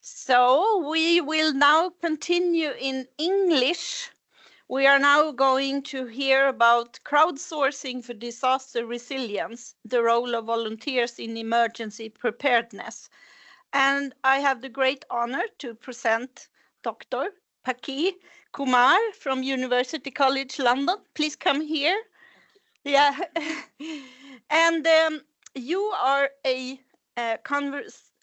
So we will now continue in English. We are now going to hear about crowdsourcing for disaster resilience, the role of volunteers in emergency preparedness. And I have the great honor to present Dr. Paki Kumar from University College London. Please come here. Yeah. And you are a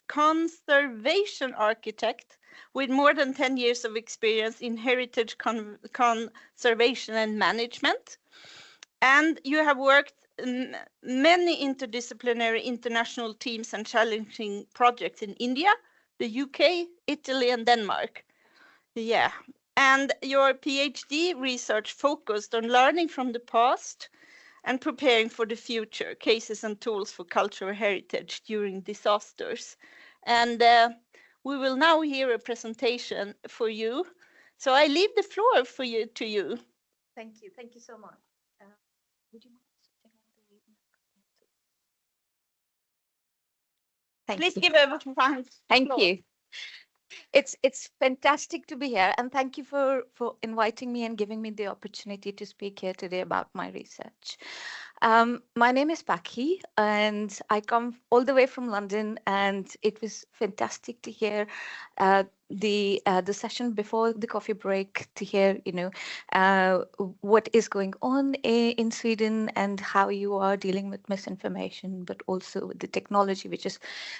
conservation architect with more than 10 years of experience in heritage conservation and management. And you have worked in many interdisciplinary international teams and challenging projects in India, the UK, Italy, and Denmark. Yeah. And your PhD research focused on learning from the past and preparing for the future, cases and tools for cultural heritage during disasters. And we will now hear a presentation for you. So I leave the floor for you to you. Thank you so much. Would you mind switching on the Please give a round. Thank you. It's fantastic to be here, and thank you for inviting me and giving me the opportunity to speak here today about my research. My name is Paki, and I come all the way from London, and it was fantastic to hear the session before the coffee break, to hear what is going on in Sweden and how you are dealing with misinformation, but also with the technology which is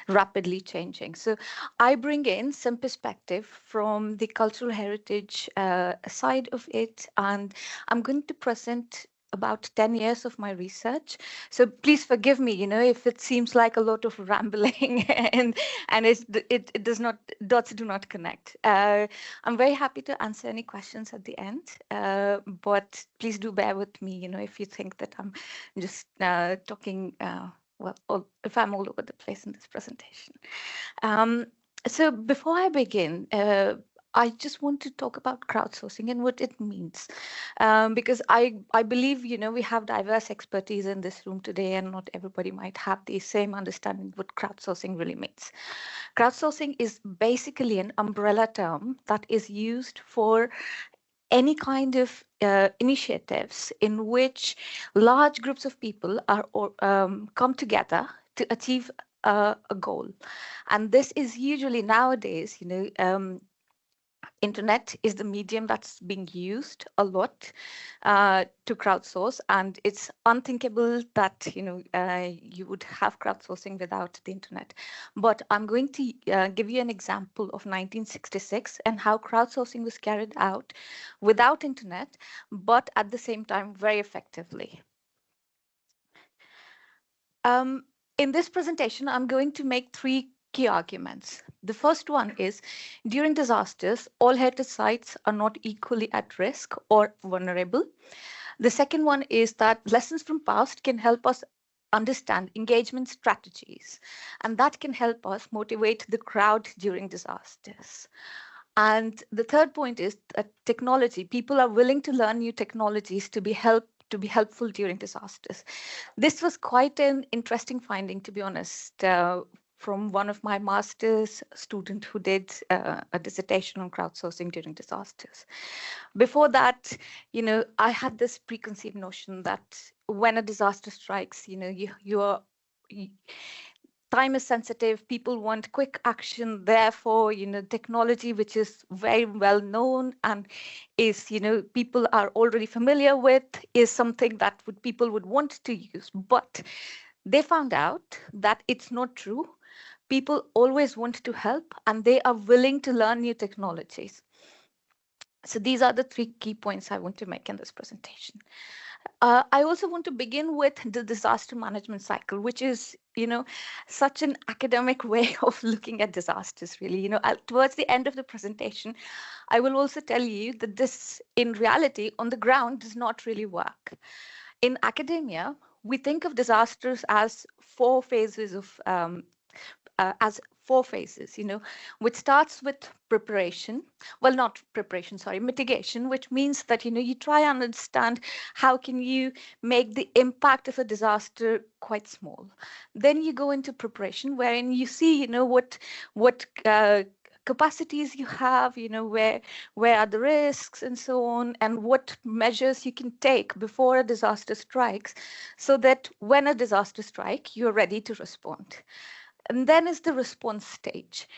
rapidly changing. So I bring in some perspective from the cultural heritage side of it, and I'm going to present about 10 years of my research. So please forgive me, if it seems like a lot of rambling and it does not, dots do not connect. I'm very happy to answer any questions at the end, but please do bear with me, if you think that I'm just talking, if I'm all over the place in this presentation. So before I begin, I just want to talk about crowdsourcing and what it means, because I believe, we have diverse expertise in this room today, and not everybody might have the same understanding what crowdsourcing really means. Crowdsourcing is basically an umbrella term that is used for any kind of initiatives in which large groups of people are come together to achieve a goal. And this is usually nowadays, internet is the medium that's being used a lot to crowdsource, and it's unthinkable that you would have crowdsourcing without the internet. But I'm going to give you an example of 1966 and how crowdsourcing was carried out without internet, but at the same time very effectively. In this presentation, I'm going to make three key arguments. The first one is, during disasters, all heritage sites are not equally at risk or vulnerable. The second one is that lessons from past can help us understand engagement strategies, and that can help us motivate the crowd during disasters. And the third point is that technology, people are willing to learn new technologies to be helpful during disasters. This was quite an interesting finding, to be honest, from one of my master's student who did a dissertation on crowdsourcing during disasters. Before that, I had this preconceived notion that when a disaster strikes, time is sensitive, people want quick action, therefore, technology which is very well known and is, people are already familiar with, is something that people would want to use. But they found out that it's not true. People always want to help, and they are willing to learn new technologies. So these are the three key points I want to make in this presentation. I also want to begin with the disaster management cycle, which is, such an academic way of looking at disasters, really. Towards the end of the presentation, I will also tell you that this, in reality, on the ground, does not really work. In academia, we think of disasters as four phases, which starts with preparation. Well, not preparation, sorry, mitigation, which means that, you try and understand how can you make the impact of a disaster quite small. Then you go into preparation, wherein you see, what capacities you have, where are the risks and so on, and what measures you can take before a disaster strikes, so that when a disaster strikes, you're ready to respond. And then is the response stage,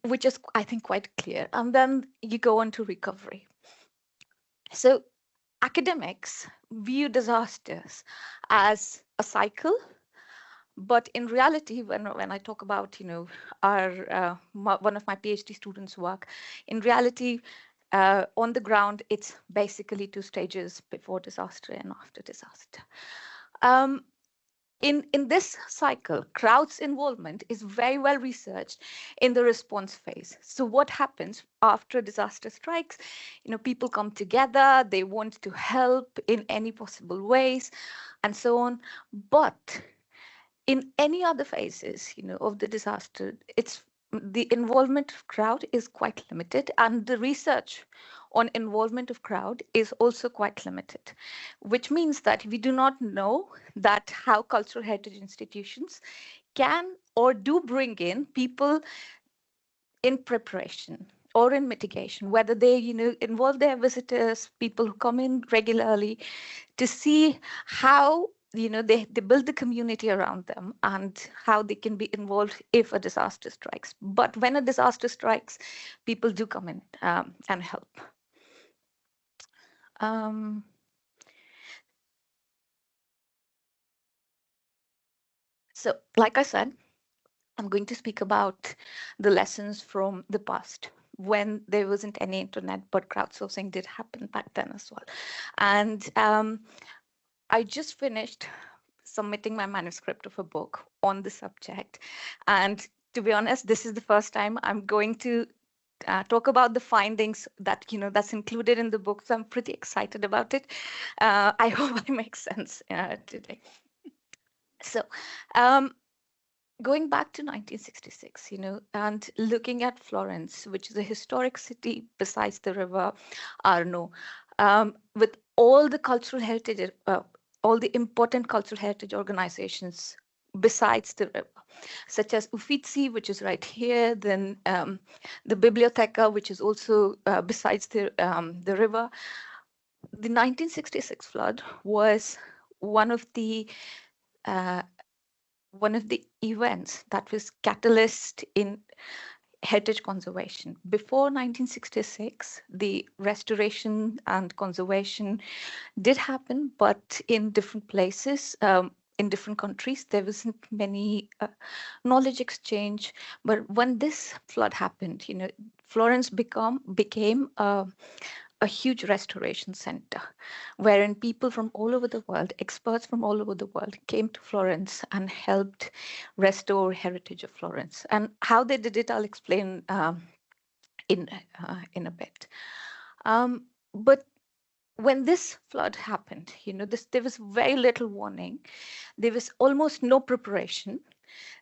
which is, I think, quite clear. And then you go on to recovery. So academics view disasters as a cycle, but in reality, when I talk about, our one of my PhD students' work, in reality, on the ground, it's basically 2 stages: before disaster and after disaster. In this cycle, crowds' involvement is very well researched in the response phase. So what happens after a disaster strikes? People come together, they want to help in any possible ways, and so on. But in any other phases, of the disaster, the involvement of crowd is quite limited, and the research on involvement of crowd is also quite limited, which means that we do not know that how cultural heritage institutions can or do bring in people in preparation or in mitigation, whether they involve their visitors, people who come in regularly, to see how they build the community around them and how they can be involved if a disaster strikes. But when a disaster strikes, people do come in and help. So like I said, I'm going to speak about the lessons from the past, when there wasn't any internet, but crowdsourcing did happen back then as well. And I just finished submitting my manuscript of a book on the subject. And to be honest, this is the first time I'm going to talk about the findings that, that's included in the book. So I'm pretty excited about it. I hope I make sense today. So going back to 1966, and looking at Florence, which is a historic city besides the river Arno, with all the cultural heritage, all the important cultural heritage organizations besides the river, such as Uffizi, which is right here, then the Biblioteca, which is also besides the river. The 1966 flood was one of the events that was catalyst in heritage conservation. Before 1966, the restoration and conservation did happen, but in different places, in different countries, there wasn't many knowledge exchange. But when this flood happened, Florence became a huge restoration center, wherein people from all over the world, experts from all over the world, came to Florence and helped restore heritage of Florence. And how they did it, I'll explain in a bit. But when this flood happened, there was very little warning. There was almost no preparation.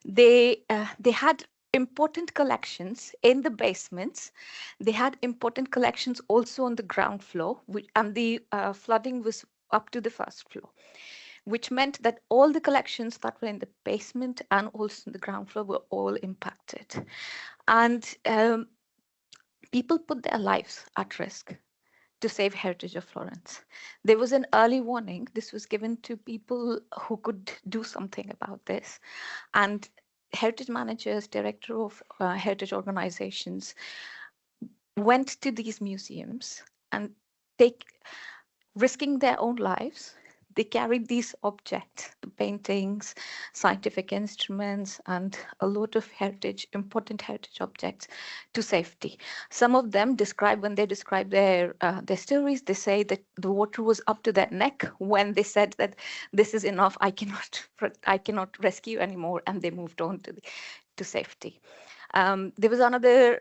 They had important collections in the basements. They had important collections also on the ground floor, and the flooding was up to the first floor, which meant that all the collections that were in the basement and also in the ground floor were all impacted. And people put their lives at risk to save heritage of Florence. There was an early warning. This was given to people who could do something about this. And heritage managers, director of heritage organizations went to these museums and risking their own lives, they carried these objects, the paintings, scientific instruments, and a lot of important heritage objects to safety. Some of them when they describe their stories, they say that the water was up to their neck when they said that this is enough, I cannot rescue anymore, and they moved on to safety. There was another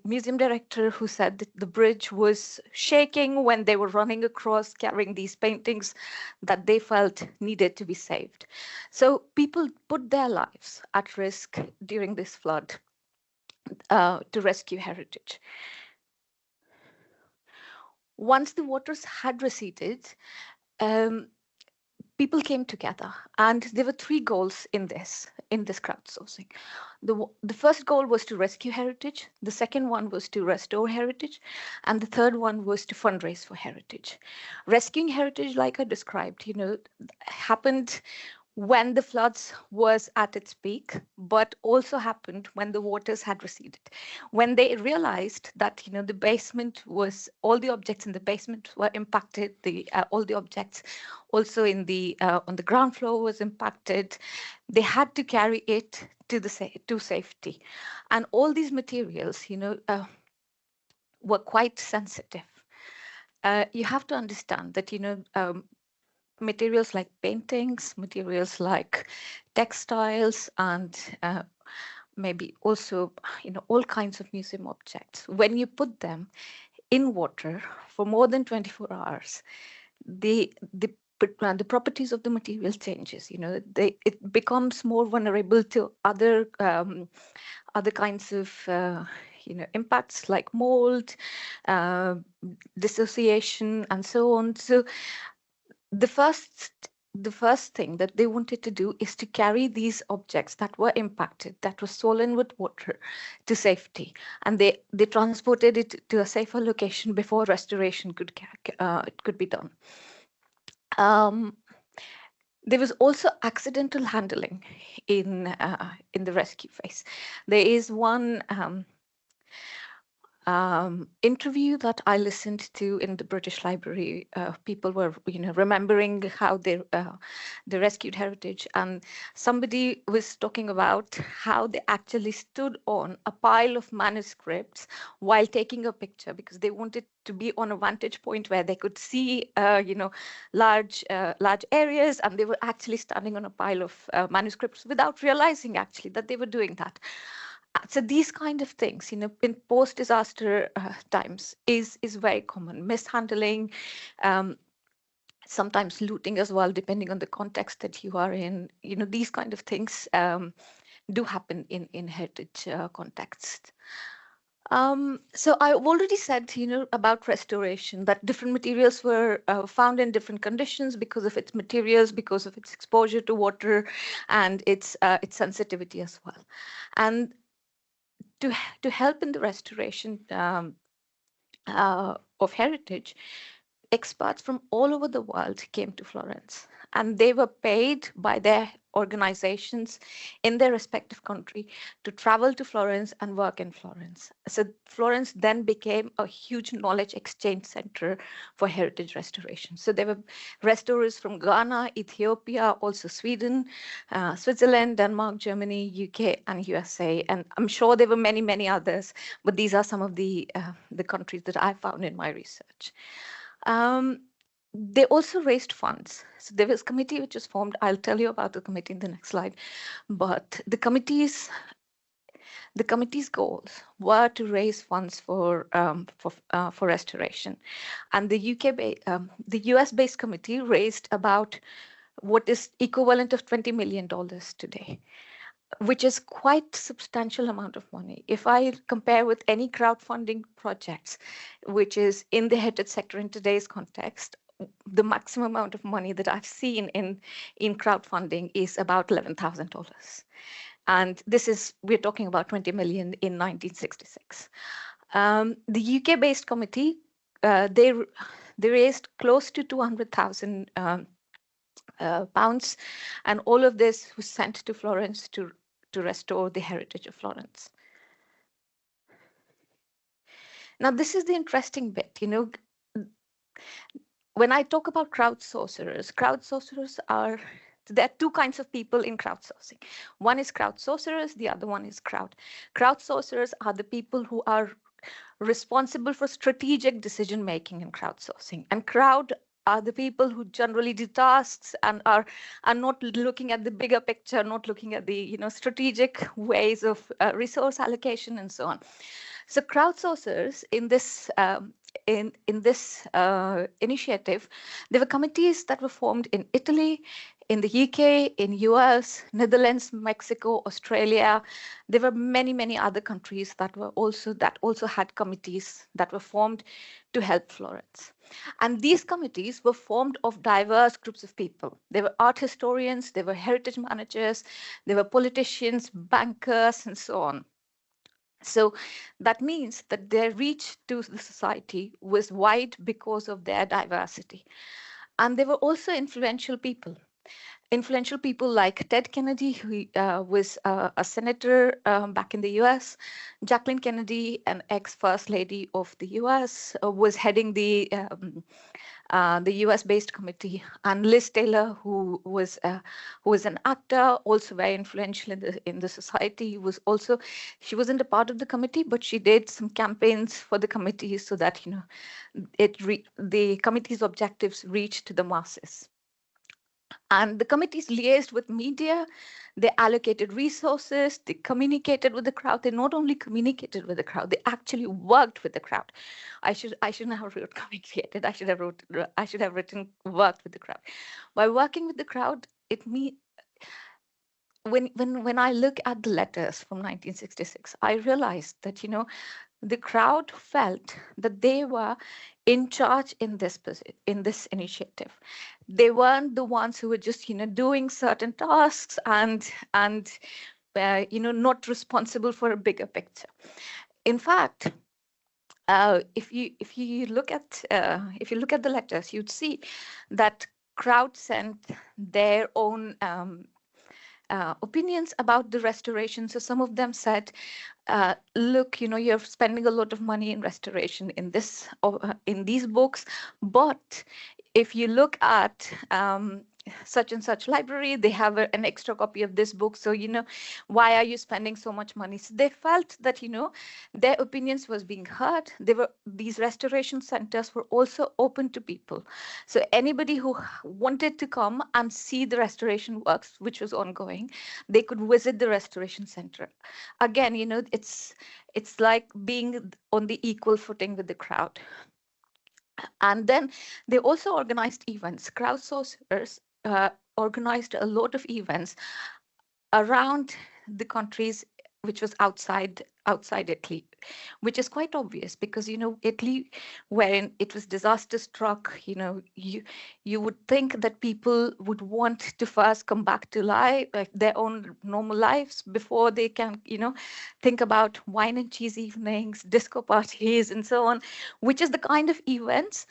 museum director who said that the bridge was shaking when they were running across carrying these paintings that they felt needed to be saved. So people put their lives at risk during this flood to rescue heritage. Once the waters had receded, people came together, and there were three goals in this crowdsourcing. The first goal was to rescue heritage, the second one was to restore heritage, and the third one was to fundraise for heritage. Rescuing heritage, like I described, happened when the floods was at its peak, but also happened when the waters had receded. When they realized that the basement was, all the objects in the basement were impacted, all the objects also in the on the ground floor was impacted, they had to carry it to safety, and all these materials were quite sensitive. You have to understand that materials like paintings, materials like textiles, and maybe also all kinds of museum objects, when you put them in water for more than 24 hours, the properties of the material changes. It becomes more vulnerable to other kinds of impacts like mold, dissociation, and so on. So the first thing that they wanted to do is to carry these objects that were impacted, that were swollen with water, to safety, and they transported it to a safer location before restoration could be done. There was also accidental handling in the rescue phase. There is one interview that I listened to in the British Library. People were, remembering how they rescued heritage, and somebody was talking about how they actually stood on a pile of manuscripts while taking a picture, because they wanted to be on a vantage point where they could see, large areas, and they were actually standing on a pile of manuscripts without realizing actually that they were doing that. So these kind of things, in post-disaster times, is very common. Mishandling, sometimes looting as well, depending on the context that you are in. These kind of things do happen in heritage context. So I've already said, about restoration, that different materials were found in different conditions because of its materials, because of its exposure to water, and its sensitivity as well. And to help in the restoration of heritage, experts from all over the world came to Florence, and they were paid by their organizations in their respective country to travel to Florence and work in Florence. So Florence then became a huge knowledge exchange center for heritage restoration. So there were restorers from Ghana, Ethiopia, also Sweden, Switzerland, Denmark, Germany, UK, and USA. And I'm sure there were many, many others, but these are some of the countries that I found in my research. They also raised funds. So there was a committee which was formed. I'll tell you about the committee in the next slide. But the committee's goals were to raise funds for restoration, and the US-based committee raised about what is equivalent of $20 million today, which is quite substantial amount of money. If I compare with any crowdfunding projects, which is in the heritage sector in today's context, the maximum amount of money that I've seen in crowdfunding is about $11,000. And we're talking about 20 million in 1966. The UK-based committee, they raised close to 200,000 pounds, and all of this was sent to Florence to restore the heritage of Florence. Now, this is the interesting bit. When I talk about crowdsourcers are, there are two kinds of people in crowdsourcing. One is crowdsourcers, the other one is crowd. Crowdsourcers are the people who are responsible for strategic decision making in crowdsourcing, and crowd are the people who generally do tasks and are not looking at the bigger picture, not looking at the strategic ways of resource allocation and so on. So crowdsourcers in this initiative, there were committees that were formed in Italy, in the UK, in US, Netherlands, Mexico, Australia. There were many, many other countries that also had committees that were formed to help Florence. And these committees were formed of diverse groups of people. There were art historians, there were heritage managers, there were politicians, bankers, and so on. So that means that their reach to the society was wide because of their diversity. And they were also influential people. Influential people like Ted Kennedy, who was a senator back in the US. Jacqueline Kennedy, an ex-first lady of the US, was heading the US-based committee, and Liz Taylor, who was an actor, also very influential in the society, she wasn't a part of the committee, but she did some campaigns for the committee so that the committee's objectives reached to the masses. And the committees liaised with media, they allocated resources, they communicated with the crowd. They not only communicated with the crowd, they actually worked with the crowd. I shouldn't have wrote communicated. I should have written worked with the crowd. By working with the crowd, it means when I look at the letters from 1966, I realized that the crowd felt that they were in charge in this initiative. They weren't the ones who were just doing certain tasks and not responsible for a bigger picture. In fact, if you look at the letters, you'd see that crowd sent their own opinions about the restoration. So some of them said, look, you're spending a lot of money in restoration in these books, but if you look at such and such library, they have an extra copy of this book. So, why are you spending so much money? So they felt that, their opinions was being heard. These restoration centers were also open to people. So anybody who wanted to come and see the restoration works, which was ongoing, they could visit the restoration center. Again, it's like being on the equal footing with the crowd. And then they also organized events. Crowdsourcers organized a lot of events around the countries which was outside Italy, which is quite obvious because Italy, wherein it was disaster struck, you would think that people would want to first come back to life, like their own normal lives, before they can think about wine and cheese evenings, disco parties, and so on, which is the kind of events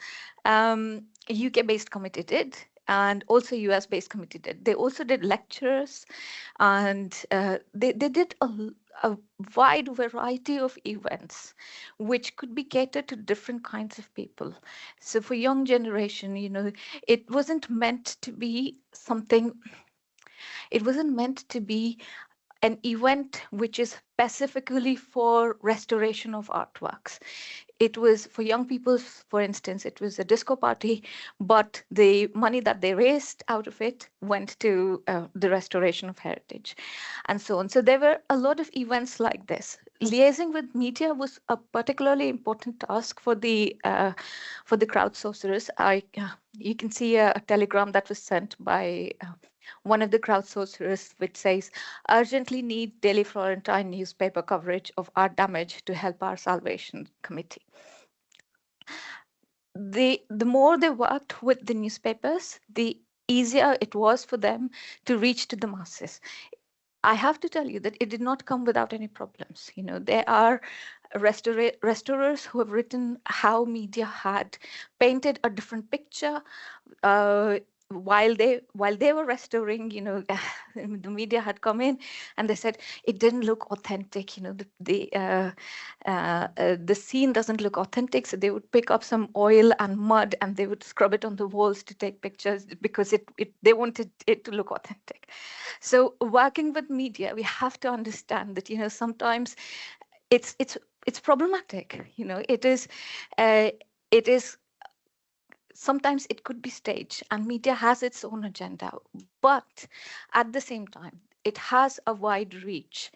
UK-based committee did. And also US-based committee did. They also did lectures, and they did a wide variety of events, which could be catered to different kinds of people. So for young generation, it wasn't meant to be something. It wasn't meant to be an event which is specifically for restoration of artworks. It was for young people, for instance, it was a disco party, but the money that they raised out of it went to the restoration of heritage and so on. So there were a lot of events like this. Liaising with media was a particularly important task for the crowdsourcers. You can see a telegram that was sent by one of the crowdsourcers, which says, urgently need Daily Florentine newspaper coverage of art damage to help our salvation committee. The more they worked with the newspapers, the easier it was for them to reach to the masses. I have to tell you that it did not come without any problems. There are restorers who have written how media had painted a different picture while they were restoring. The media had come in and they said it didn't look authentic. The scene doesn't look authentic, so they would pick up some oil and mud and they would scrub it on the walls to take pictures because they wanted it to look authentic. So working with media, we have to understand that sometimes it's problematic. It is sometimes it could be staged, and media has its own agenda, but at the same time it has a wide reach.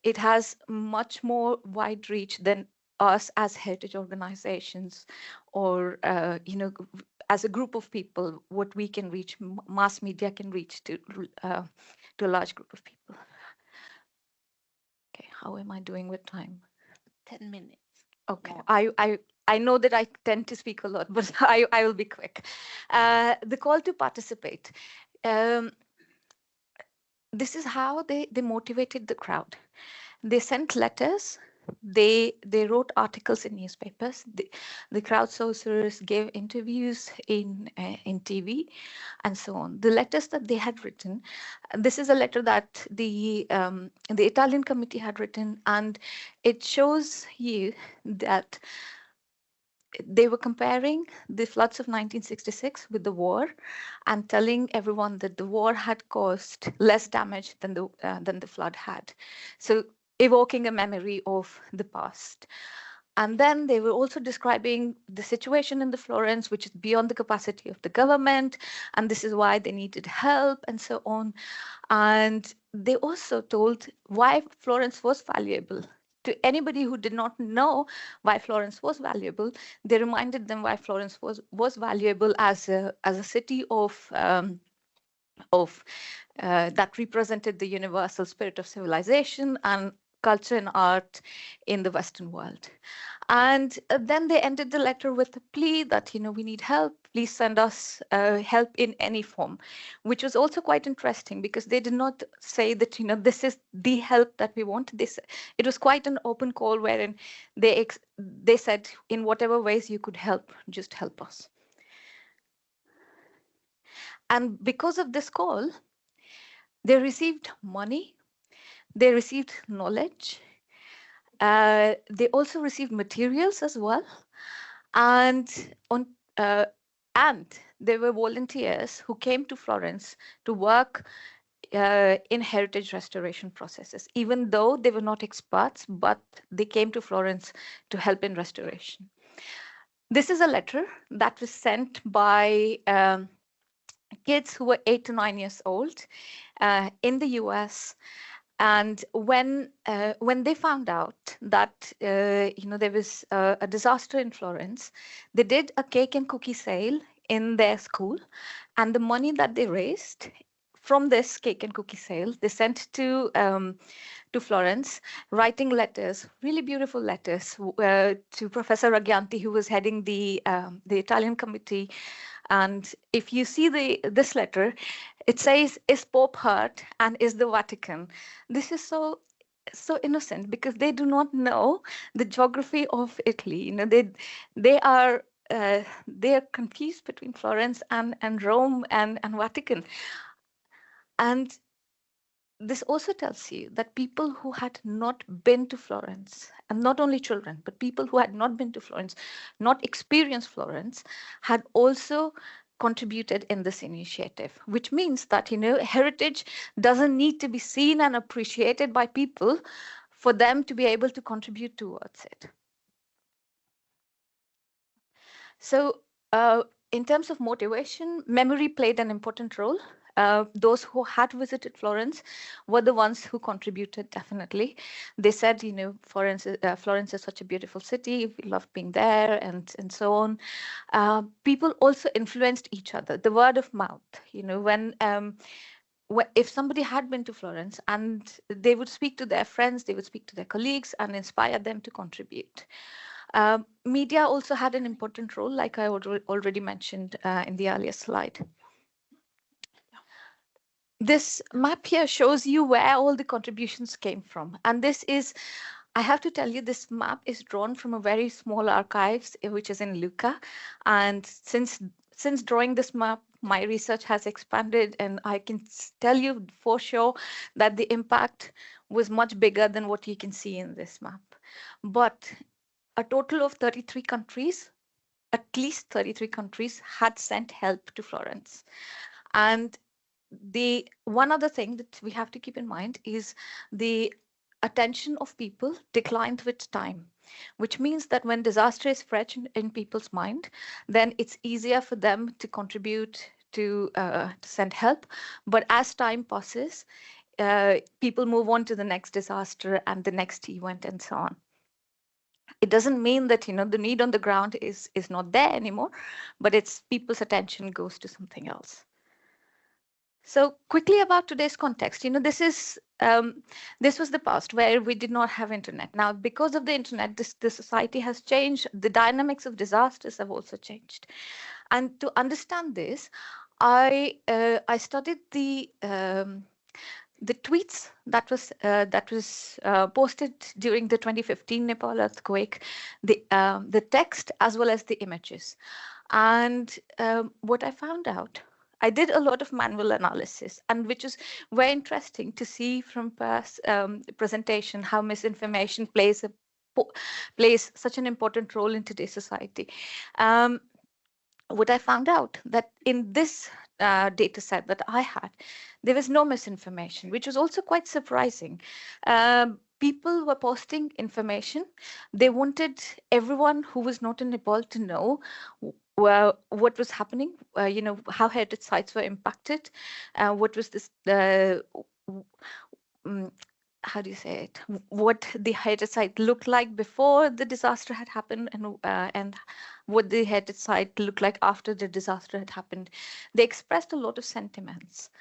It has much more wide reach than us as heritage organizations or as a group of people, what we can reach, mass media can reach to a large group of people. Okay, how am I doing with time? 10 minutes. Okay, more. I know that I tend to speak a lot, but I will be quick. The call to participate. This is how they motivated the crowd. They sent letters. They wrote articles in newspapers. The crowdsourcers gave interviews in TV, and so on. The letters that they had written. This is a letter that the Italian committee had written, and it shows you that they were comparing the floods of 1966 with the war, and telling everyone that the war had caused less damage than the flood had. So evoking a memory of the past. And then they were also describing the situation in the Florence, which is beyond the capacity of the government, and this is why they needed help, and so on. And they also told why Florence was valuable. To anybody who did not know why Florence was valuable, they reminded them why Florence was valuable as a city of that represented the universal spirit of civilization and culture and art in the Western world. And then they ended the letter with a plea that, we need help. Please send us help in any form, which was also quite interesting because they did not say that, this is the help that we want. It was quite an open call wherein they said, in whatever ways you could help, just help us. And because of this call, they received money, they received knowledge, they also received materials as well, and there were volunteers who came to Florence to work in heritage restoration processes, even though they were not experts, but they came to Florence to help in restoration. This is a letter that was sent by kids who were 8 to 9 years old in the US. And when they found out that there was a disaster in Florence, they did a cake and cookie sale in their school, and the money that they raised from this cake and cookie sale, they sent to Florence, writing letters, really beautiful letters, to Professor Raggianti, who was heading the Italian committee. And if you see this letter, it says, "Is Pope hurt, and is the Vatican?" This is so innocent because they do not know the geography of Italy. They are confused between Florence and Rome and Vatican. And this also tells you that people who had not been to Florence, and not only children, but people who had not been to Florence, not experienced Florence, had also contributed in this initiative, which means that, heritage doesn't need to be seen and appreciated by people for them to be able to contribute towards it. So in terms of motivation, memory played an important role. Those who had visited Florence were the ones who contributed, definitely. They said, Florence is such a beautiful city. We loved being there, and so on. People also influenced each other. The word of mouth, if somebody had been to Florence, and they would speak to their friends, they would speak to their colleagues and inspire them to contribute. Media also had an important role, like I already mentioned in the earlier slide. This map here shows you where all the contributions came from. And this is, I have to tell you, this map is drawn from a very small archives, which is in Lucca. And since drawing this map, my research has expanded, and I can tell you for sure that the impact was much bigger than what you can see in this map. But a total of 33 countries, at least 33 countries, had sent help to Florence. And the one other thing that we have to keep in mind is the attention of people declined with time, which means that when disaster is fresh in people's mind, then it's easier for them to contribute to send help. But as time passes, people move on to the next disaster and the next event and so on. It doesn't mean that the need on the ground is not there anymore, but it's people's attention goes to something else. So quickly about today's context, this was the past where we did not have internet. Now, because of the internet, the society has changed. The dynamics of disasters have also changed. And to understand this, I studied the tweets that was posted during the 2015 Nepal earthquake, the text as well as the images. And what I found out, I did a lot of manual analysis, and which is very interesting to see from past presentation how misinformation plays such an important role in today's society. What I found out that in this data set that I had, there was no misinformation, which was also quite surprising. People were posting information. They wanted everyone who was not in Nepal to know what was happening, how heritage sites were impacted, what was this, how do you say it, what the heritage site looked like before the disaster had happened, and what the heritage site looked like after the disaster had happened. They expressed a lot of sentiments.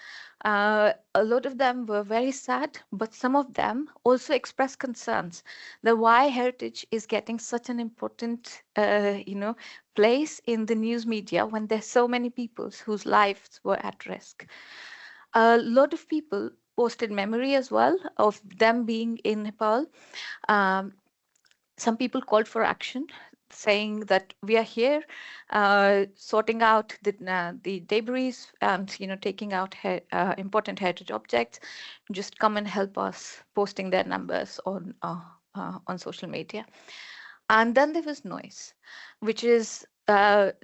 A lot of them were very sad, but some of them also expressed concerns that why heritage is getting such an important, place in the news media when there's so many people whose lives were at risk. A lot of people posted memory as well of them being in Nepal. Some people called for action, saying that we are here sorting out the debris and taking out important heritage objects. Just come and help us, posting their numbers on social media. And then there was noise, which is the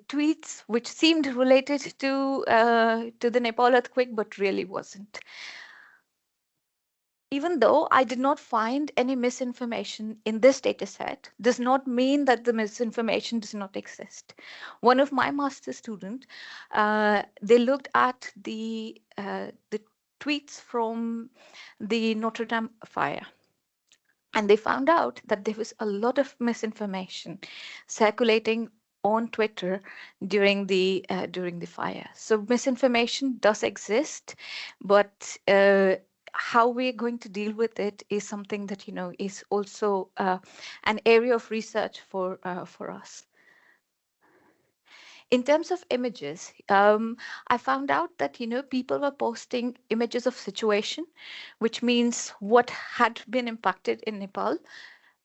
tweets which seemed related to the Nepal earthquake, but really wasn't. Even though I did not find any misinformation in this data set, does not mean that the misinformation does not exist. One of my master's students, they looked at the tweets from the Notre Dame fire. And they found out that there was a lot of misinformation circulating on Twitter during the fire. So misinformation does exist, but how we're going to deal with it is something that is also an area of research for us. In terms of images, I found out that people were posting images of situation, which means what had been impacted in Nepal.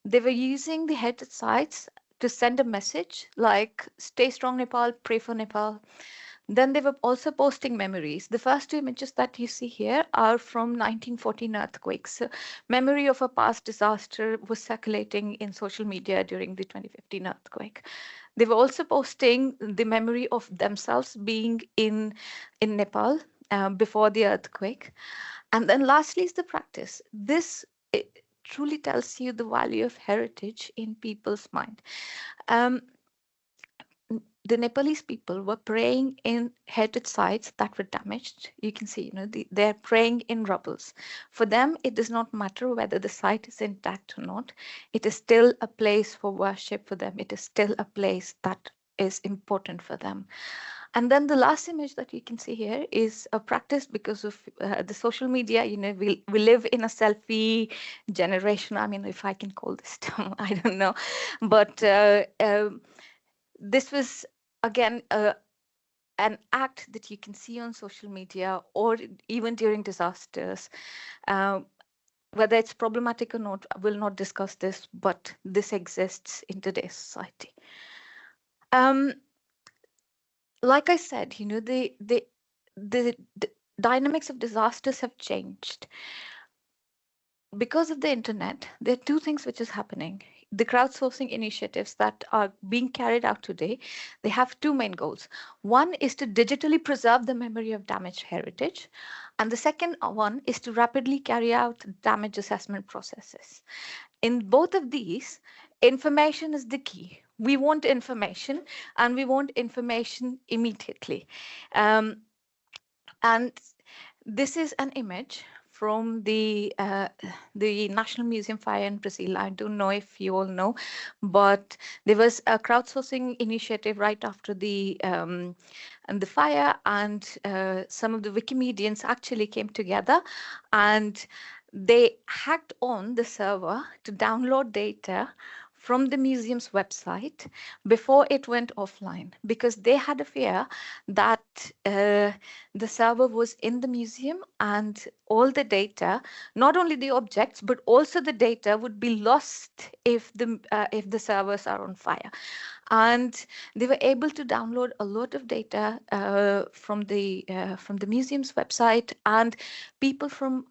They were using the heritage sites to send a message like "Stay strong, Nepal. Pray for Nepal." Then they were also posting memories. The first two images that you see here are from 1914 earthquakes. So memory of a past disaster was circulating in social media during the 2015 earthquake. They were also posting the memory of themselves being in Nepal before the earthquake. And then lastly is the practice. This truly tells you the value of heritage in people's mind. The Nepalese people were praying in heritage sites that were damaged. You can see, they're praying in rubbles. For them, it does not matter whether the site is intact or not. It is still a place for worship for them. It is still a place that is important for them. And then the last image that you can see here is a practice because of the social media. We live in a selfie generation. I mean, if I can call this term, I don't know. But this was, again, an act that you can see on social media or even during disasters. Whether it's problematic or not, I will not discuss this, but this exists in today's society. Like I said, the dynamics of disasters have changed. Because of the internet, there are two things which is happening. The crowdsourcing initiatives that are being carried out today, they have two main goals. One is to digitally preserve the memory of damaged heritage. And the second one is to rapidly carry out damage assessment processes. In both of these, information is the key. We want information, and we want information immediately. And this is an image from the National Museum fire in Brazil. I don't know if you all know, but there was a crowdsourcing initiative right after the fire, and some of the Wikimedians actually came together and they hacked on the server to download data from the museum's website before it went offline, because they had a fear that the server was in the museum and all the data, not only the objects but also the data, would be lost if the servers are on fire. And they were able to download a lot of data from the museum's website, and people from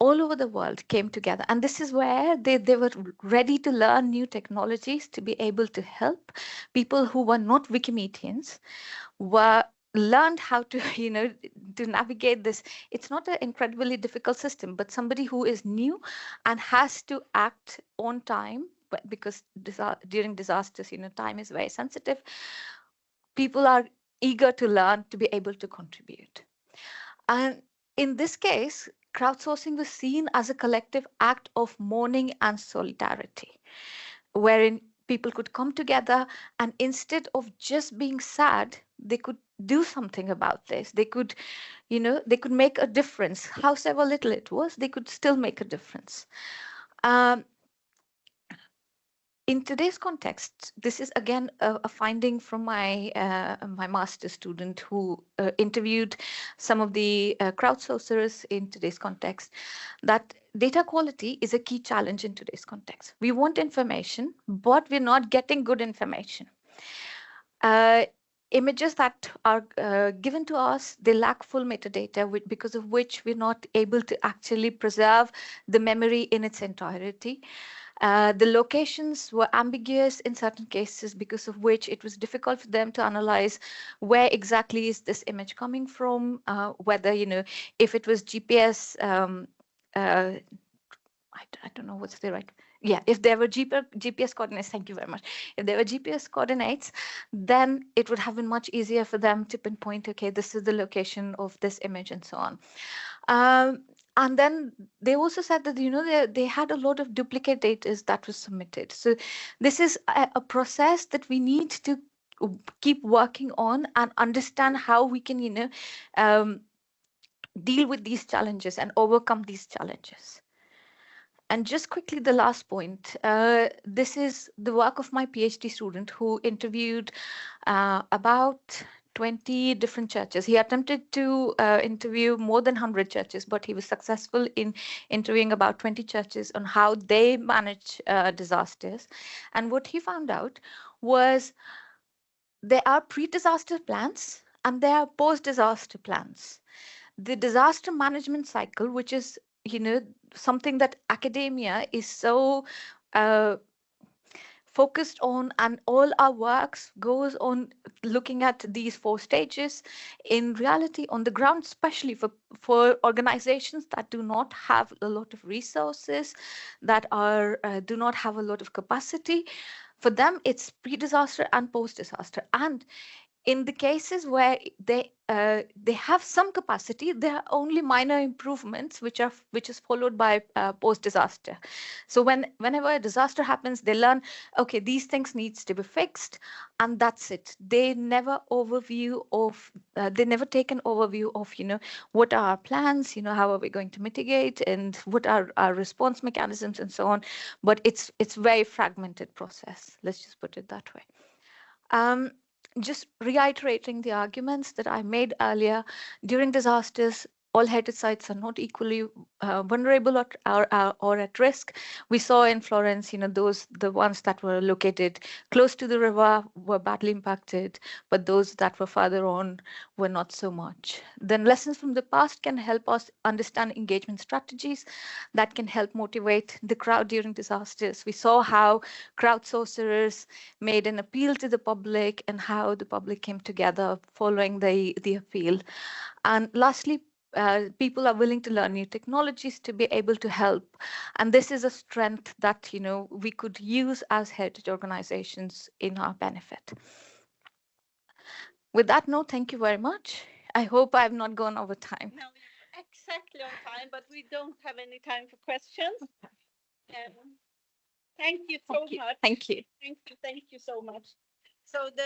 all over the world came together. And this is where they were ready to learn new technologies to be able to help people who were not Wikimedians, were learned how to to navigate this. It's not an incredibly difficult system, but somebody who is new and has to act on time, because during disasters, time is very sensitive. People are eager to learn to be able to contribute. And in this case, crowdsourcing was seen as a collective act of mourning and solidarity, wherein people could come together and instead of just being sad, they could do something about this. They could, they could make a difference. However little it was, they could still make a difference. In today's context, this is again a finding from my master's student who interviewed some of the crowdsourcers in today's context, that data quality is a key challenge in today's context. We want information, but we're not getting good information. Images that are given to us, they lack full metadata, because of which we're not able to actually preserve the memory in its entirety. The locations were ambiguous in certain cases, because of which it was difficult for them to analyze where exactly is this image coming from, whether, if it was GPS, I don't know what's the right. Yeah, if there were GPS coordinates, thank you very much. If there were GPS coordinates, then it would have been much easier for them to pinpoint, okay, this is the location of this image and so on. And then they also said that, they had a lot of duplicate data that was submitted. So this is a process that we need to keep working on and understand how we can, deal with these challenges and overcome these challenges. And just quickly, the last point. This is the work of my PhD student who interviewed about 20 different churches. He attempted to interview more than 100 churches, but he was successful in interviewing about 20 churches on how they manage disasters. And what he found out was there are pre-disaster plans and there are post-disaster plans. The disaster management cycle, which is something that academia is so focused on, and all our works goes on looking at these 4 stages. In reality, on the ground, especially for organizations that do not have a lot of resources, that do not have a lot of capacity, for them it's pre-disaster and post-disaster. And in the cases where they have some capacity, there are only minor improvements which is followed by post-disaster. So whenever a disaster happens, they learn, okay, these things needs to be fixed, and that's it. They never take an overview of what are our plans, how are we going to mitigate, and what are our response mechanisms and so on. But it's very fragmented process. Let's just put it that way. Just reiterating the arguments that I made earlier, during disasters, all heritage sites are not equally vulnerable or at risk. We saw in Florence, the ones that were located close to the river were badly impacted, but those that were further on were not so much. Then lessons from the past can help us understand engagement strategies that can help motivate the crowd during disasters. We saw how crowdsourcers made an appeal to the public and how the public came together following the appeal. And lastly, people are willing to learn new technologies to be able to help. And this is a strength that, we could use as heritage organizations in our benefit. With that note, thank you very much. I hope I have not gone over time. No, exactly on time, but we don't have any time for questions. Thank you so much. Thank you. Thank you so much. So the